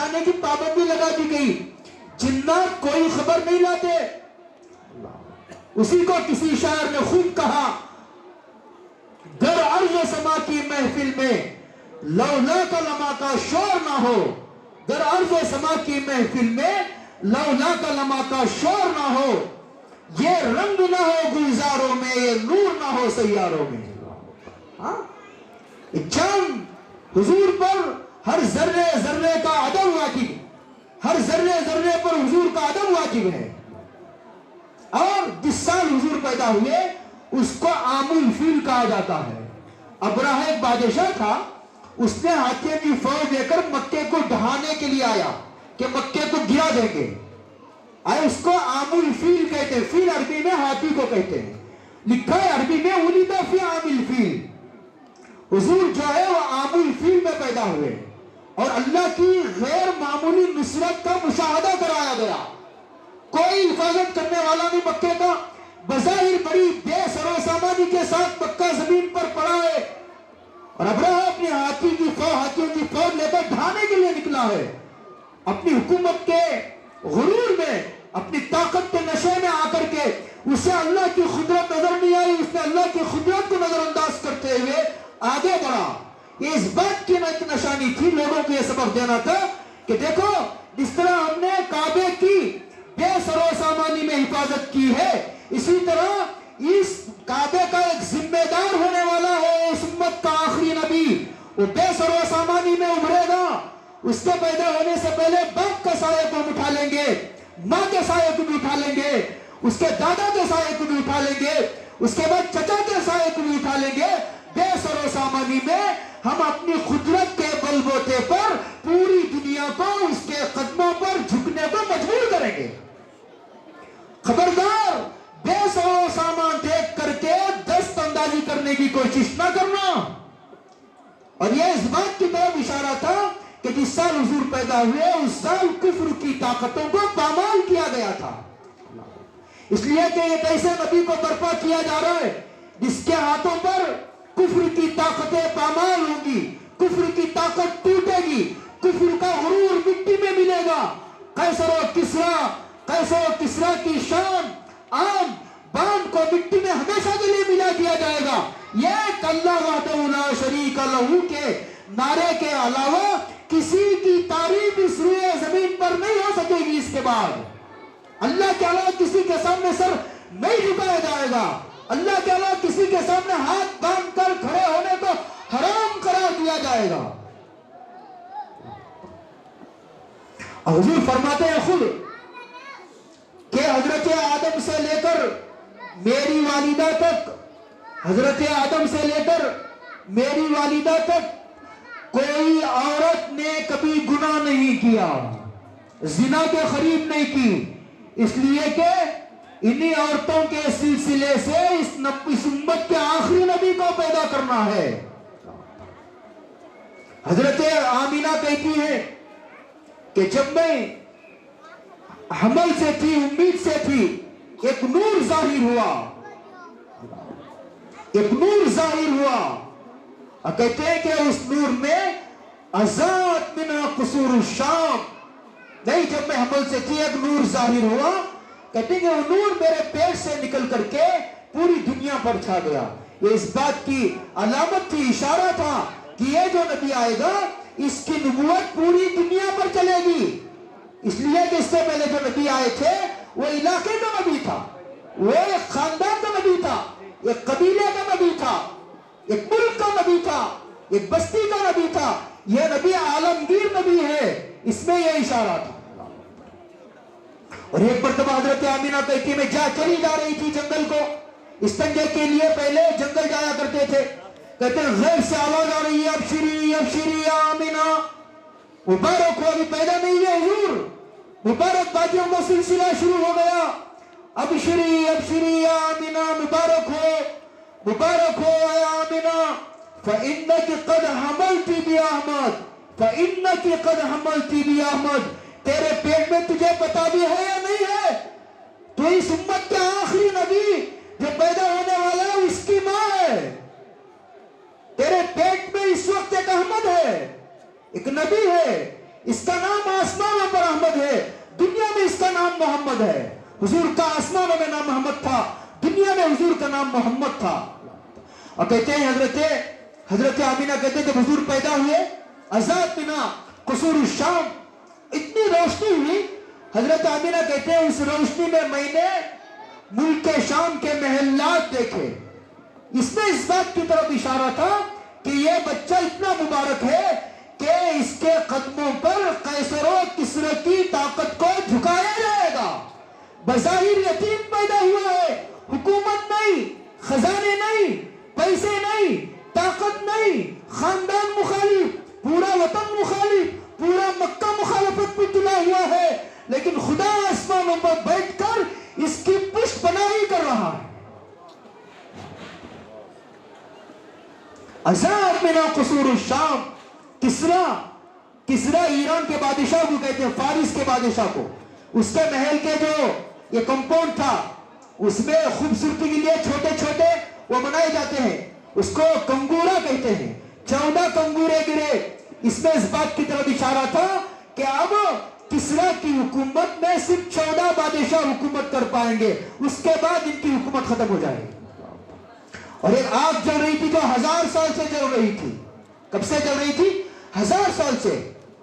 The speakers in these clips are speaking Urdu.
جانے کی پابندی لگا دی گئی. جنات کوئی خبر نہیں لاتے. اسی کو کسی شاعر نے خوب کہا، در عرض سما کی محفل میں لولا کا لما کا شور نہ ہو. در عرض سما کی محفل میں لولا کا لما کا شور نہ ہو. یہ رنگ نہ ہو گلزاروں میں، یہ نور نہ ہو سیاروں میں. چاند حضور پر ہر ذرے ذرے کا ادب واجب، ہر ذرے ذرے پر حضور کا ادب واجب ہے. اور جس سال حضور پیدا ہوئے اس کو عام الفیل کہا جاتا ہے. ابرہہ ایک بادشاہ تھا، اس نے ہاتھیوں کی فوج لے کر مکے کو ڈھانے کے لیے آیا کہ مکے کو گرا دیں گے. اس کو عام الفیل کہتے ہیں. فیل عربی میں ہاتھی کو کہتے ہیں. لکھا ہے عربی میں ولد فی عام الفیل. حضور جو ہے وہ عام الفیل میں پیدا ہوئے اور اللہ کی غیر معمولی نصرت کا مشاہدہ کرایا گیا. کوئی حفاظت کرنے والا نہیں مکے کا. بظاہر بڑی بے سر و سامانی کے ساتھ مکہ زمین پر پڑا ہے اور ابرہہ اپنی ہاتھیوں کی فوج لے کر ڈھانے کے لیے نکلا ہے. اپنی حکومت کے غرور میں، اپنی طاقت کے نشے میں آ کر کے اسے اللہ کی قدرت نظر نہیں آئی. اس نے اللہ کی قدرت کو نظر انداز کرتے ہوئے آگے بڑھا. یہ اس بات کی ایک نشانی تھی، لوگوں کو یہ سبق دینا تھا کہ دیکھو جس طرح ہم نے کعبے کی بے سر و سامانی میں حفاظت کی ہے، اسی طرح اس کعبے کا ایک ذمہ دار ہونے والا ہے اس امت کا آخری نبی. وہ بے سر و سامانی میں ابھرے گا. اس کے پیدا ہونے سے پہلے باپ کے سائے کو اٹھا لیں گے، ماں کے سائے کو بھی اٹھا لیں گے، اس کے دادا کے سائے کو بھی اٹھا لیں گے، اس کے بعد چچا کے سائے کو بھی اٹھا لیں گے. بے سر و سامانی میں ہم اپنی قدرت کے بل بوتے پر پوری دنیا کو اس کے قدموں پر جھکنے کو مجبور کریں گے. خبردار بے سر و سامان دیکھ کر کے دست اندازی کرنے کی کوشش نہ کرنا. اور یہ اس بات کی طرف اشارہ تھا کہ جس سال حضور پیدا ہوئے اس سال کفر کی طاقتوں کو پامال کیا گیا تھا. اس لیے کہ ایک ایسے نبی کو برپا کیا جا رہا ہے جس کے ہاتھوں پر کفر کی طاقتیں پامال ہوں گی، کفر کی طاقت ٹوٹے گی، کفر کا غرور مٹی میں ملے گا. قیصر و کسریٰ کی شان آن بان کو مٹی میں ہمیشہ کے لیے ملا دیا جائے گا. یہ اللہ وحدہ لا شریک لہ کے نعرے کے علاوہ کسی کی تعریف اس روئے زمین پر نہیں ہو سکے گی. اس کے بعد اللہ کے علاوہ کسی کے سامنے سر نہیں جھکایا جائے گا. اللہ کے علاوہ کسی کے سامنے ہاتھ باندھ کر کھڑے ہونے کو حرام قرار دیا جائے گا. حضور فرماتے ہیں خود کہ حضرت آدم سے لے کر میری والدہ تک، حضرت آدم سے لے کر میری والدہ تک کوئی عورت نے کبھی گناہ نہیں کیا، زنا کے قریب نہیں کی. اس لیے کہ انہی عورتوں کے سلسلے سے اس امت کے آخری نبی کو پیدا کرنا ہے. حضرت آمینہ کہتی ہے کہ جب میں حمل سے تھی، امید سے تھی، ایک نور ظاہر ہوا، ایک نور ظاہر ہوا. اور کہتے ہیں کہ اس نور میں ازاد منا قصور الشام. نہیں، جب میں حمل سے تھی ایک نور ظاہر ہوا. کہتے ہیں کہ وہ نور میرے پیٹ سے نکل کر کے پوری دنیا پر چھا گیا. یہ اس بات کی علامت تھی، اشارہ تھا کہ یہ جو نبی آئے گا اس کی نبوت پوری دنیا پر چلے گی. اس لیے کہ اس سے پہلے جو نبی آئے تھے وہ علاقے کا نبی تھا، وہ ایک خاندان کا نبی تھا، ایک قبیلے کا نبی تھا، ایک ملک کا نبی تھا، ایک بستی کا نبی تھا. یہ نبی عالمگیر نبی ہے. اس میں یہ اشارہ تھا. اور ایک مرتبہ حضرت آمینہ کہتی میں چلی جا رہی تھی جنگل کو استنجے کے لیے. پہلے جنگل جایا کرتے تھے. کہتے ہیں غیب سے آواز آ رہی ہے ابشری ابشری یا آمینہ، مبارک ہو، ابھی پیدا نہیں ہے حضور، مبارک بادیوں کا سلسلہ شروع ہو گیا. ابشری ابشری یا آمینہ، مبارک ہو اے آمینہ. فَإِنَّكِ قَدْ حَمَلْتِ بِأَحْمَدٍ فَإِنَّكِ قَدْ حَمَلْتِ بِأَحْمَدٍ. تیرے پیٹ میں تجھے پتا بھی ہے یا نہیں ہے؟ تو اس امت کے آخری نبی جو پیدا ہونے والا ہے اس کی ماں ہے. تیرے پیٹ میں اس وقت ایک احمد ہے، ایک نبی ہے. اس کا نام آسمانوں پر احمد ہے، دنیا میں اس کا نام محمد ہے۔ حضور کا آسمانوں میں نام محمد تھا، دنیا میں حضور کا نام محمد تھا۔ اور کہتے ہیں حضرت آمینہ کہتے ہیں جب حضور پیدا ہوئے آزاد بنا قصور الشام اتنی روشنی ہوئی، حضرت آمینہ کہتے ہیں اس روشنی میں میں نے ملک شام کے محلات دیکھے۔ اس میں اس بات کی طرف اشارہ تھا کہ یہ بچہ اتنا مبارک ہے کہ اس کے قدموں پر قیصر و کسری کی طاقت کو جھکایا جائے گا۔ بظاہر یتیم پیدا ہوا ہے، حکومت نہیں، خزانے نہیں، پیسے نہیں، طاقت نہیں، خاندان مخالف، پورا وطن مخالف، پورا مکہ مخالفت پہ تلا ہوا ہے، لیکن خدا آسمانوں پر بیٹھ کر اس کی پشت پناہی کر رہا ہے۔ آزاد بنا قصور الشام، کسرا ایران کے بادشاہ کو کہتے ہیں، فارس کے بادشاہ کو، اس کے محل کے جو یہ کمپاؤنڈ تھا اس میں خوبصورتی کے لیے چھوٹے چھوٹے وہ بنائے جاتے ہیں، اس کو کنگورا کہتے ہیں۔ 14 کنگورے گرے۔ اس میں اس بات کی طرف اشارہ تھا کہ اب کسرا کی حکومت میں صرف 14 بادشاہ حکومت کر پائیں گے، اس کے بعد ان کی حکومت ختم ہو جائے گی۔ اور ایک آگ جل رہی تھی جو 1000 سال سے جل رہی تھی۔ کب سے جل رہی تھی؟ 1000 سال سے۔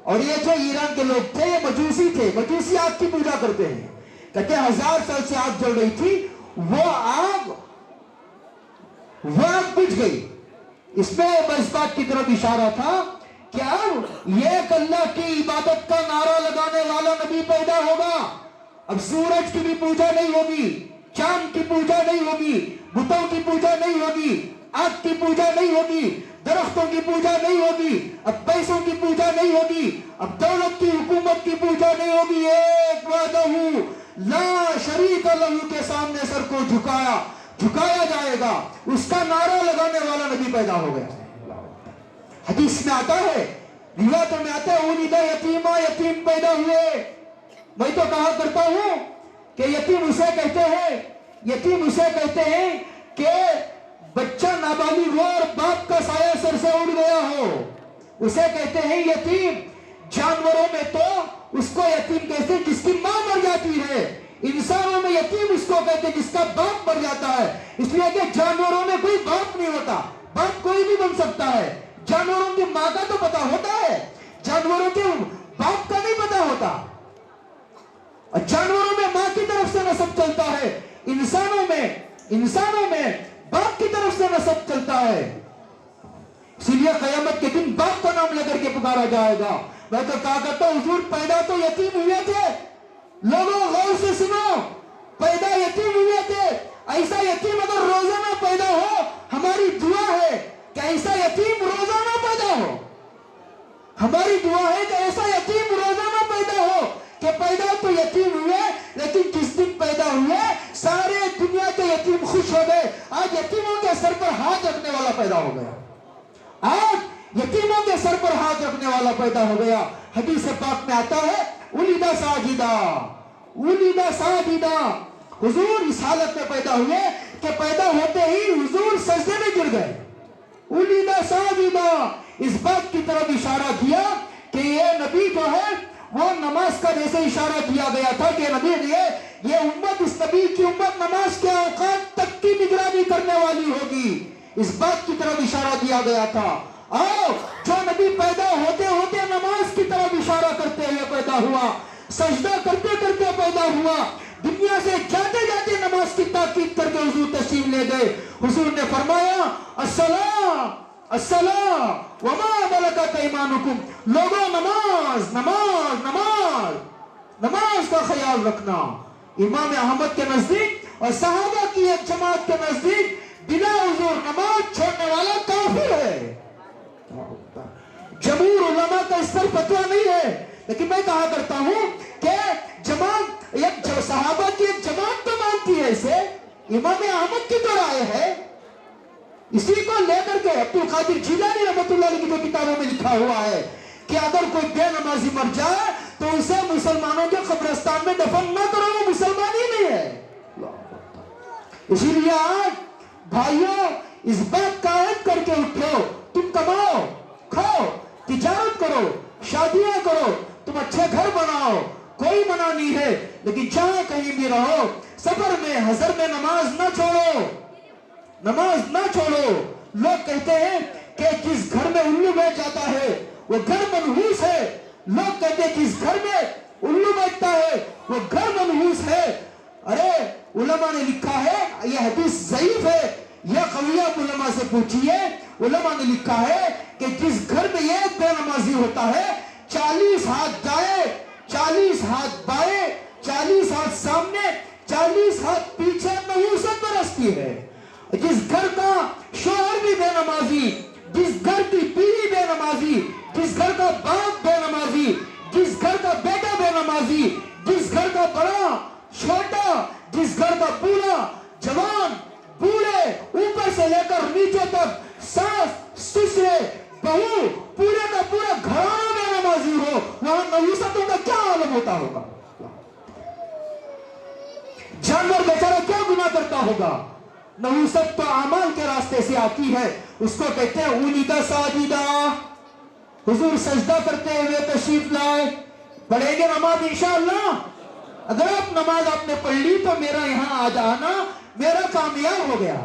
اور یہ جو ایران کے لوگ تھے یہ مجوسی تھے، مجوسی آگ کی پوجا کرتے ہیں۔ کہتے ہیں 1000 سال سے آگ جل رہی تھی، وہ آگ بجھ گئی۔ اس میں اس بات کی طرف اشارہ تھا کہ اب ایک اللہ کی عبادت کا نعرہ لگانے والا نبی پیدا ہوگا۔ اب سورج کی بھی پوجا نہیں ہوگی، چاند کی پوجا نہیں ہوگی، بتوں کی پوجا نہیں ہوگی، آگ کی پوجا نہیں ہوگی، درختوں کی پوجا نہیں ہوگی، اب پیسوں کی پوجا نہیں ہوگی، اب دولت کی حکومت کی پوجا نہیں ہوگی۔ ایک وحدہ لا شریک لہ کے سامنے سر کو جھکایا جائے گا، اس کا نعرہ لگانے والا نبی پیدا ہو گیا۔ حدیث میں آتا ہے، روایتوں میں آتا ہے، ولد یتیما، یتیم پیدا ہوئے۔ میں تو کہا کرتا ہوں کہ یتیم اسے کہتے ہیں کہ بچہ نابالغ ہو اور باپ کا سایہ سر سے اڑ گیا ہو، اسے کہتے ہیں یتیم۔ جانوروں میں تو اس کو یتیم کہتے ہیں جس کی ماں مر جاتی ہے، انسانوں میں یتیم اس کو کہتے ہیں جس کا باپ مر جاتا ہے۔ اس لیے کہ جانوروں میں کوئی باپ نہیں ہوتا، باپ کوئی بھی بن سکتا ہے۔ جانوروں کی ماں کا تو پتا ہوتا ہے، جانوروں کے باپ کا نہیں پتا ہوتا۔ جانوروں میں ماں کی طرف سے نسب چلتا ہے، انسانوں میں باپ کی طرف سے نسب چلتا ہے۔ اسی لیے قیامت کے دن باپ کا نام لے کر کے پکارا جائے گا۔ میں تو کہا کرتا ہوں حضور پیدا تو یتیم ہوئے تھے، لوگوں غور سے سنو، پیدا یتیم ہوئے تھے۔ ایسا یتیم اگر روزانہ پیدا ہو، ہماری دعا ہے کہ ایسا یتیم روزانہ پیدا ہو۔ ہماری دعا ہے کہ ایسا یتیم روزانہ پیدا ہو کہ پیدا تو یتیم ہوئے، لیکن جس دن پیدا ہوئے سارے دنیا کے یتیم خوش ہو گئے۔ آج یتیموں کے سر پر ہاتھ رکھنے والا پیدا ہو گیا، آج یتیموں کے سر پر ہاتھ رکھنے والا پیدا ہو گیا۔ حدیث پاک میں آتا ہے ولد ساجدا، حضور اس حالت میں پیدا ہوئے کہ پیدا ہوتے ہی حضور سجدے میں گر گئے۔ ولد ساجدا، اس بات کی طرف اشارہ کیا کہ یہ نبی جو ہے وہ نماز کا جیسے اشارہ کیا گیا تھا کہ نبی یہ امت، اس نبی کی امت نماز کے اوقات تک کی نگرانی کرنے والی ہوگی، اس بات کی طرف اشارہ دیا گیا تھا۔ آؤ، جو نبی پیدا ہوتے ہوتے نماز کی طرف اشارہ کرتے ہوئے پیدا ہوا، سجدہ کرتے کرتے پیدا ہوا، دنیا سے جاتے جاتے نماز کی تاکید کر کے حضور تشریف لے گئے۔ حضور نے فرمایا الصلاۃ الصلاۃ وما ملکت ایمانکم، لوگوں نماز نماز نماز نماز کا خیال رکھنا۔ امام احمد کے نزدیک اور صحابہ کی ایک جماعت کے نزدیک بلا حضور نماز چھوڑنے والا کافر ہے۔ جمہور علماء کا اس پر فتویٰ نہیں ہے، لیکن میں کہا کرتا ہوں کہ جماعت ایک صحابہ کی ایک جماعت تو مانتی ہے اسے، امام احمد کی تو رائے ہے، اسی کو لے کر کے عبد القادر جیلانی رحمۃ اللہ علیہ کی جو کتابوں میں لکھا ہوا ہے کہ اگر کوئی بے نمازی مر جائے تو اسے مسلمانوں کے قبرستان میں دفن نہ کرو، وہ مسلمان ہی نہیں ہے۔ اسی لیے آج بھائیوں اس بات کا عہد کر کے اٹھو، تم کماؤ، کھاؤ، تجارت کرو، شادیاں کرو، تم اچھے گھر بناؤ، کوئی منع نہیں ہے، لیکن جہاں کہیں بھی رہو سفر میں حضر میں نماز نہ چھوڑو، نماز نہ چھوڑو۔ لوگ کہتے ہیں کہ جس گھر میں الو بیٹھ جاتا ہے وہ گھر منحوس ہے، لوگ کہتے ہیں جس گھر میں الو بیٹھتا ہے وہ گھر منحوس ہے۔ ارے علماء نے لکھا ہے یہ حدیث ضعیف ہے یا قویہ، علماء سے پوچھئے۔ علماء نے لکھا ہے کہ جس گھر میں ایک بے نمازی ہوتا ہے 40 ہاتھ دائیں، 40 ہاتھ بائیں، 40 ہاتھ سامنے، 40 ہاتھ پیچھے نحوست برستی ہے۔ جس گھر کا شوہر بھی بے نمازی، جس گھر کی بیوی بے نمازی، جس گھر کا باپ بے نمازی، جس گھر کا بیٹا بے نمازی، جس گھر کا بڑا چھوٹا، جس گھر کا بوڑھا جوان بوڑھے اوپر سے لے کر نیچے تک، ساس سسرے بہو، پورے کا پورا گھرانہ بے نمازی ہو، وہاں نحوستوں کا کیا عالم ہوتا ہوگا؟ جانور بیچارہ کیا گناہ کرتا ہوگا؟ نحوست تو اعمال کے راستے سے آتی ہے، اس کو کہتے ہیں اولیدہ ساجدہ۔ حضور سجدہ کرتے ہوئے تشریف لائے، پڑھیں گے نماز انشاءاللہ۔ اگر آپ نماز آپ نے پڑھ لی تو میرا یہاں آ جانا میرا کامیاب ہو گیا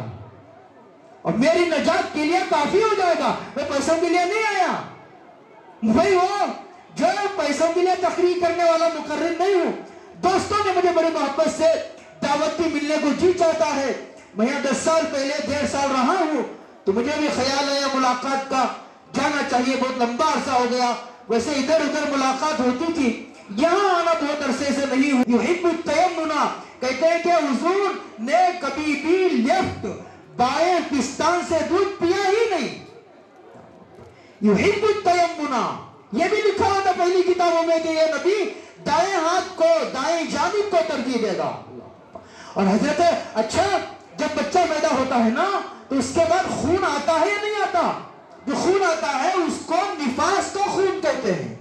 اور میری نجات کے لیے کافی ہو جائے گا۔ میں پیسوں کے لیے نہیں آیا، وہی ہو جو پیسوں کے لیے تقریر کرنے والا مقرر نہیں ہوں۔ دوستوں نے مجھے بڑی محبت سے دعوت دی، ملنے کو جی چاہتا ہے۔ میں یہاں 10 سال پہلے 1.5 سال رہا ہوں تو مجھے بھی خیال آیا ملاقات کا، جانا چاہیے، بہت لمبا عرصہ ہو گیا۔ ویسے ادھر ادھر ملاقات ہوتی تھی، یہاں آنا بہت عرصے سے نہیں ہوں۔ یحب التیمنا، کہتے ہیں کہ حضور نے کبھی بھی لیفٹ بائیں پستان سے دودھ پیا ہی نہیں۔ یحب التیمنا، یہ بھی لکھا ہوتا پہلی کتابوں میں کہ یہ نبی دائیں ہاتھ کو، دائیں جانب کو ترجیح دے گا۔ اور حضرت اچھا جب بچہ پیدا ہوتا ہے نا تو اس کے بعد خون آتا ہے یا نہیں آتا؟ جو خون آتا ہے اس کو نفاس کا خون کہتے ہیں،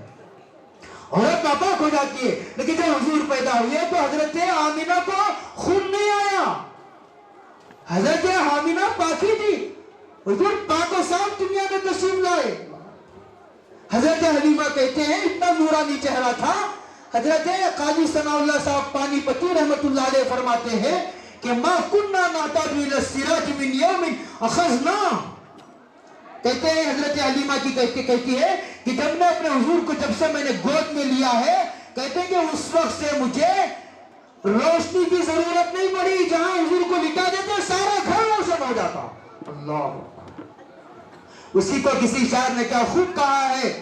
عورت ناپاک ہو جاتی ہے۔ لیکن جب حضور پیدا ہوئے تو حضرت آمینہ کو خون نہیں آیا، حضرت آمینہ پاکی تھی، حضور پاک و صاف دنیا میں تشریف لائے۔ حضرت حلیمہ کہتے ہیں اتنا نورانی چہرہ تھا۔ حضرت قاضی ثناء اللہ صاحب پانی پتی رحمت اللہ علیہ فرماتے ہیں کہ ما کننا نعتاد الى السراج من یوم اخذنا، کہتے ہیں حضرت حلیمہ کی کہتی ہے کہ جب میں اپنے حضور کو جب سے میں نے گود میں لیا ہے، کہتے ہیں کہ اس وقت سے مجھے روشنی کی ضرورت نہیں پڑی، جہاں حضور کو لٹا دیتے سارا گھر روشن ہو جاتا۔ اللہ، اسی کو کسی شاعر نے کیا خوب کہا ہے،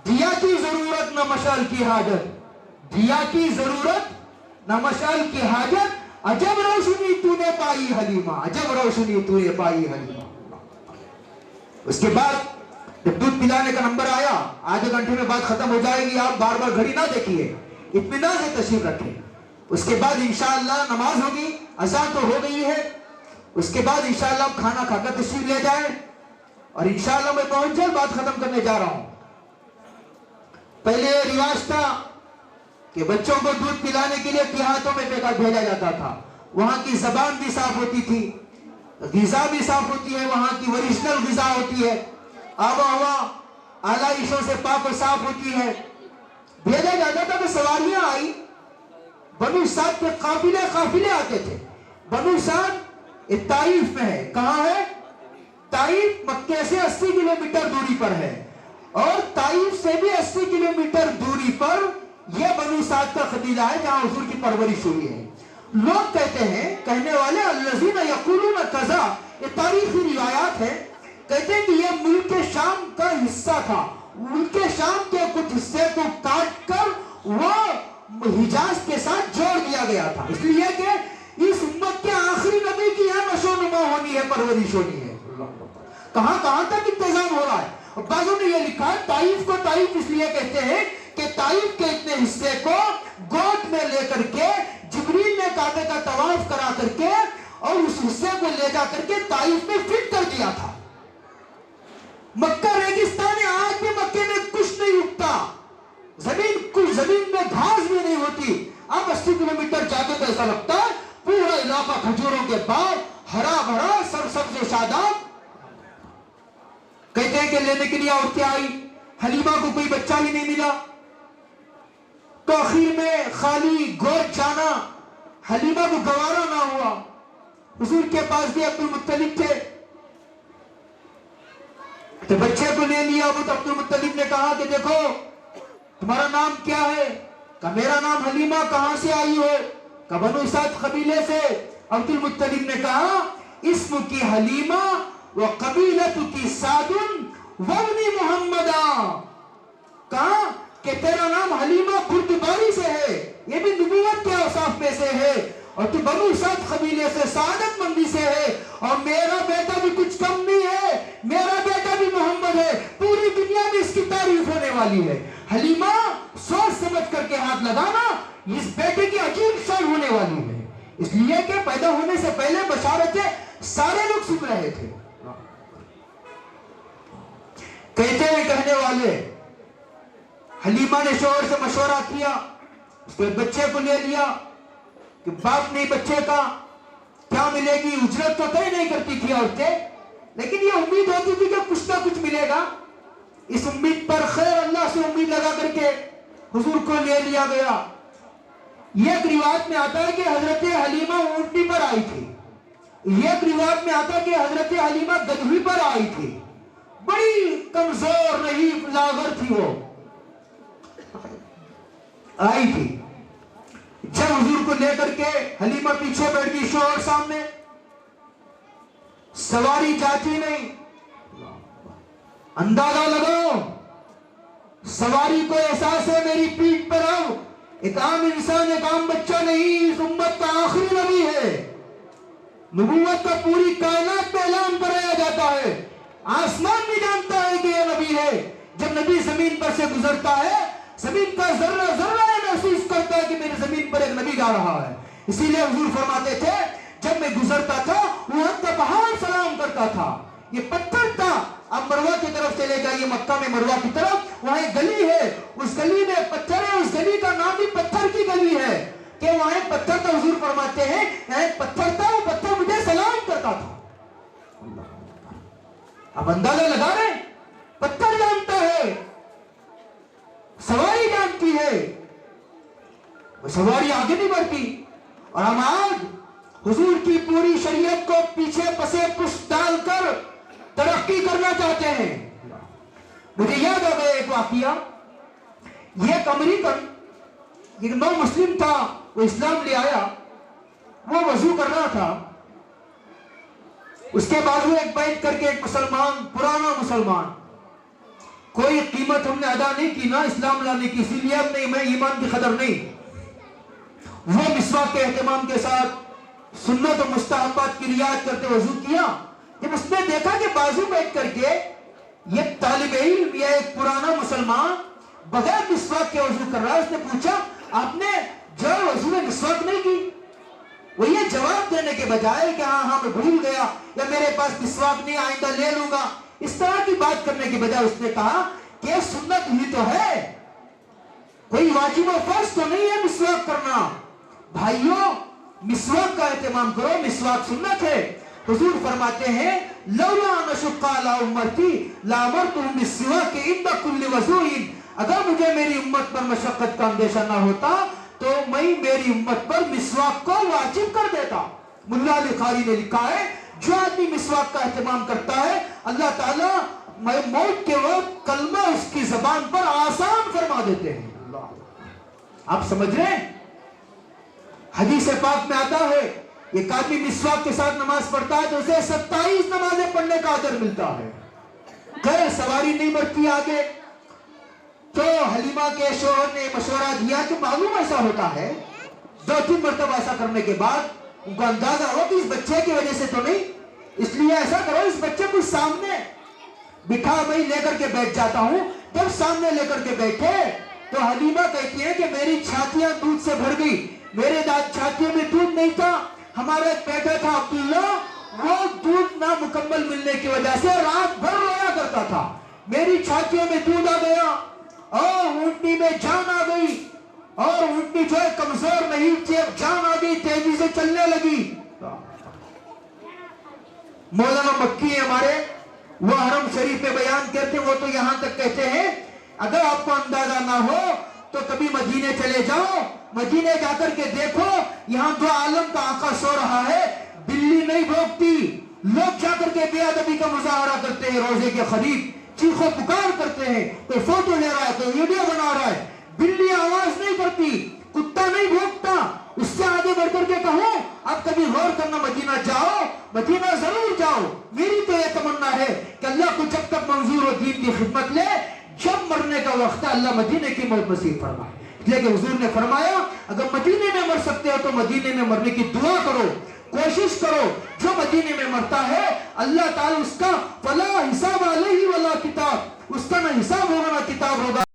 دیا کی ضرورت نہ مشعل کی حاجت، دیا کی ضرورت نہ مشعل کی حاجت، عجب روشنی تو نے پائی حلیمہ، عجب روشنی تو نے پائی حلیمہ۔ اس کے بعد جب دودھ پلانے کا نمبر آیا، آدھے گھنٹے میں بات ختم ہو جائے گی، آپ بار بار گھڑی نہ دیکھیے، اطمینان سے تشریف رکھیں۔ اس کے بعد انشاءاللہ نماز ہوگی، اذان تو ہو گئی ہے، اس کے بعد انشاءاللہ آپ کھانا کھا کر تشریف لے جائیں اور انشاءاللہ میں پہنچ جائے، بات ختم کرنے جا رہا ہوں۔ پہلے رواج تھا کہ بچوں کو دودھ پلانے کے لیے دیہاتوں میں بھیجا جاتا تھا، وہاں کی زبان بھی صاف ہوتی تھی، غذا بھی صاف ہوتی ہے، وہاں کی اوریجنل غذا ہوتی ہے، آب و ہوا آلائشوں سے پاک و صاف ہوتی ہے۔ بھیجا جاتا تھا کہ سواریاں آئی، بنو سعد کے قافلے آتے تھے۔ بنو سعد یہ طائف میں ہے، کہاں ہے؟ طائف مکے سے 80 کلومیٹر دوری پر ہے، اور طائف سے بھی 80 کلومیٹر دوری پر یہ بنو سعد کا قبیلہ ہے جہاں حضور کی پرورش ہوئی ہے۔ لوگ کہتے ہیں، کہنے والے الذین یقولون کذا، یہ تاریخی روایات ہے، کہتے ہیں کہ یہ ملک شام کا حصہ تھا، ملک شام کے کچھ حصے کو کاٹ کر وہ حجاز کے ساتھ جوڑ دیا گیا تھا، اس لیے کہ اس امت کے آخری نبی کی یہاں نشو و نما ہونی ہے، پرورش ہونی ہے۔ کہاں تک انتظام ہو رہا ہے؟ بعضوں نے یہ لکھا ہے طائف کو طائف اس لیے کہتے ہیں کہ طائف کے اتنے حصے کو گود میں لے کر کے جبریل نے کعبے کا طواف کرا کر کے اور اس حصے کو لے جا کر کے طائف میں فٹ کر دیا تھا۔ مکہ ریگستان ہے، آج بھی مکے میں کچھ نہیں اگتا، زمین میں گھاس بھی نہیں ہوتی۔ اب 80 کلومیٹر جاتے تو ایسا لگتا ہے پورا علاقہ کھجوروں کے بعد ہرا بھرا سرسبز و شاداب۔ کہتے ہیں کہ لینے کے لیے عورتیں آئی، حلیمہ کو کوئی بچہ ہی نہیں ملا، تو آخر میں خالی گود جانا حلیمہ کو گوارا نہ ہوا. حضور کے پاس بھی عبد المطلب تھے تو بچے کو لے لیا. وہ عبد المطلب نے کہا کہ دیکھو تمہارا نام کیا ہے؟ کہا میرا نام حلیمہ. کہاں سے آئی ہو؟ کہا بنو اسد قبیلے سے. عبد المطلب نے کہا اسم کی حلیمہ و قبیلت کی سعد وابن محمدہ. کہا کہ تیرا نام حلیمہ بردباری سے ہے, یہ بھی نبوت کے اوصاف میں سے ہے, اور تو بنو اسد قبیلے سے سعادت مندی سے ہے, اور میرا بیٹا بھی کچھ کم نہیں ہے, میرا بیٹا بھی محمد ہے, پوری دنیا میں اس کی تعریف ہونے والی ہے. حلیمہ سوچ سمجھ کر کے ہاتھ لگانا, اس بیٹے کی عجیب شان ہونے والی ہے. اس لیے کہ پیدا ہونے سے پہلے بشارتیں سارے لوگ سن رہے تھے. کہتے ہیں کہنے والے حلیمہ نے شوہر سے مشورہ کیا, اس کے بچے کو لے لیا کہ باپ نہیں بچے کا کیا ملے گی. اجرت تو طے نہیں کرتی تھی عورتیں, لیکن یہ امید ہوتی تھی کہ کچھ نہ کچھ ملے گا. اس امید پر خیر اللہ سے امید لگا کر کے حضور کو لے لیا گیا. یہ ایک روایت میں آتا ہے کہ حضرت حلیمہ اونٹنی پر آئی تھی. یہ ایک روایت میں آتا ہے کہ حضرت حلیمہ گدھوی پر آئی تھی. بڑی کمزور نہیں لاغر تھی, وہ آئی تھی. جب حضور کو لے کر کے حلیمہ پیچھے بیٹھ گئی, شوہر سامنے, سواری جاتی نہیں. اندازہ لگاؤ سواری کو احساس ہے میری پیٹھ پر آؤ, ایک عام انسان ایک عام بچہ نہیں, اس امت کا آخری نبی ہے. نبوت کا پوری کائنات میں اعلان کرایا جاتا ہے, آسمان بھی جانتا ہے کہ یہ نبی ہے. جب نبی زمین پر سے گزرتا ہے زمین کا ذرہ ذرہ محسوس کرتا ہے کہ میری زمین پر ایک نبی جا رہا ہے. اسی لیے حضور فرماتے تھے جب میں گزرتا تھا وہ کا پہاڑ سلام کرتا تھا. یہ پتھر تھا, اب مروہ کی طرف چلے جائیے, مکہ میں مروہ کی طرف, وہاں ایک گلی ہے, اس گلی میں پتھر ہے, اس گلی کا نام بھی پتھر کی گلی ہے کہ وہاں ایک پتھر تھا. حضور فرماتے ہیں ایک پتھر تھا, وہ پتھر مجھے سلام کرتا تھا. اب اندازہ لگا رہے, پتھر جانتا ہے, سواری جانتی ہے, وہ سواری آگے نہیں بڑھتی. اور ہم آج حضور کی پوری شریعت کو پیچھے پسے پشت ڈال کر ترقی کرنا چاہتے ہیں. مجھے یاد آ گیا ایک واقعہ. یہ ایک امریکن, ایک نو مسلم تھا, وہ اسلام لے آیا, وہ وضو کر رہا تھا, اس کے بعد وہ ایک بیٹھ کر کے ایک مسلمان, پرانا مسلمان, کوئی قیمت ہم نے ادا نہیں کی نا اسلام لانے کی, اسی لیے اب نہیں, میں ایمان کی قدر نہیں. وہ مسواک کے اہتمام کے ساتھ سنت و مستحبات کی رعایت کرتے وضو کیا. جب اس نے دیکھا کہ بازو بیٹھ کر کے یہ طالب علم یا ایک پرانا مسلمان بغیر مسواک کے وضو کر رہا ہے, اس نے پوچھا آپ نے جو وضو میں مسواک نہیں کی؟ وہ یہ جواب دینے کے بجائے کہ ہاں میں بھول گیا, یا میرے پاس مسواک نہیں, آئندہ لے لوں گا, اس طرح کی بات کرنے کے بجائے اس نے کہا کہ سنت ہی تو ہے, کوئی واجب و فرض تو نہیں ہے مسواک کرنا. بھائیوں مسواک کا اہتمام کرو, مسواک سنت ہے. حضور فرماتے ہیں لولا نشق علی امتی لامرتهم بالسواک عند كل وضوء, اگر مجھے میری امت پر مشقت کا اندیشہ نہ ہوتا تو میں میری امت پر مسواک کو واجب کر دیتا. ملا علی قاری نے لکھا ہے جو آدمی مسواک کا اہتمام کرتا ہے اللہ تعالیٰ موت کے وقت کلمہ اس کی زبان پر آسان فرما دیتے ہیں. آپ سمجھ رہے ہیں, حدیث پاک میں آتا ہے ایک آدمی مسواک کے ساتھ نماز پڑھتا ہے تو اسے 27 نمازیں پڑھنے کا اجر ملتا ہے. خیر سواری نہیں بڑھتی آگے, تو حلیمہ کے شوہر نے مشورہ دیا کہ معلوم ایسا ہوتا ہے 2-3 مرتبہ ایسا کرنے کے بعد ان کو اندازہ ہو کہ اس بچے کی وجہ سے تو نہیں, اس لیے ایسا کرو اس بچے کو سامنے بٹھا, میں لے کر کے بیٹھ جاتا ہوں. جب سامنے لے کر کے بیٹھے تو حلیمہ کہتی ہے کہ میری چھاتیاں دودھ سے بھر گئی, میرے چھاتیوں میں دودھ نہیں تھا, ہمارا ایک بیٹا تھا عبداللہ, وہ دودھ نہ مکمل ملنے کی وجہ سے رات بھر رویا کرتا تھا, میری چھاتیوں میں دودھ آ گیا اور اونٹنی میں جان آ گئی, اور اونٹنی جو ہے کمزور نہیں تھی, جان آ گئی, تیزی سے چلنے لگی. مولانا مکی ہمارے, وہ حرم شریف میں بیان کرتے, وہ تو یہاں تک کہتے ہیں اگر آپ کو اندازہ نہ ہو تو کبھی مدینہ مدینے چلے جاؤ, مدینے جا کر کے دیکھو, یہاں دو عالم کا آقا سو رہا ہے, بلی نہیں بھونکتی. لوگ جا کر کے بے ادبی کا مظاہرہ کرتے ہیں روزے کے قریب, چیخو پکار کرتے ہیں, کوئی فوٹو لے رہا ہے, کوئی ویڈیو بنا رہا ہے. بلی آواز نہیں کرتی, کتا نہیں بھونکتا. اس سے آگے بڑھ کر کے کہو, اب کبھی غور کرنا, مدینہ جاؤ, مدینہ ضرور جاؤ. میری تو یہ تمنا ہے کہ اللہ کو جب تک منظور ہو دین کی خدمت لے, جب مرنے کا وقت ہے اللہ مدینے کی موت نصیب فرمائے. لیکن حضور نے فرمایا اگر مدینے میں مر سکتے ہو تو مدینے میں مرنے کی دعا کرو, کوشش کرو. جو مدینے میں مرتا ہے اللہ تعالی اس کا فلا حساب علیہ ولا کتاب, اس کا نہ حساب ہوگا نہ کتاب ہوگا.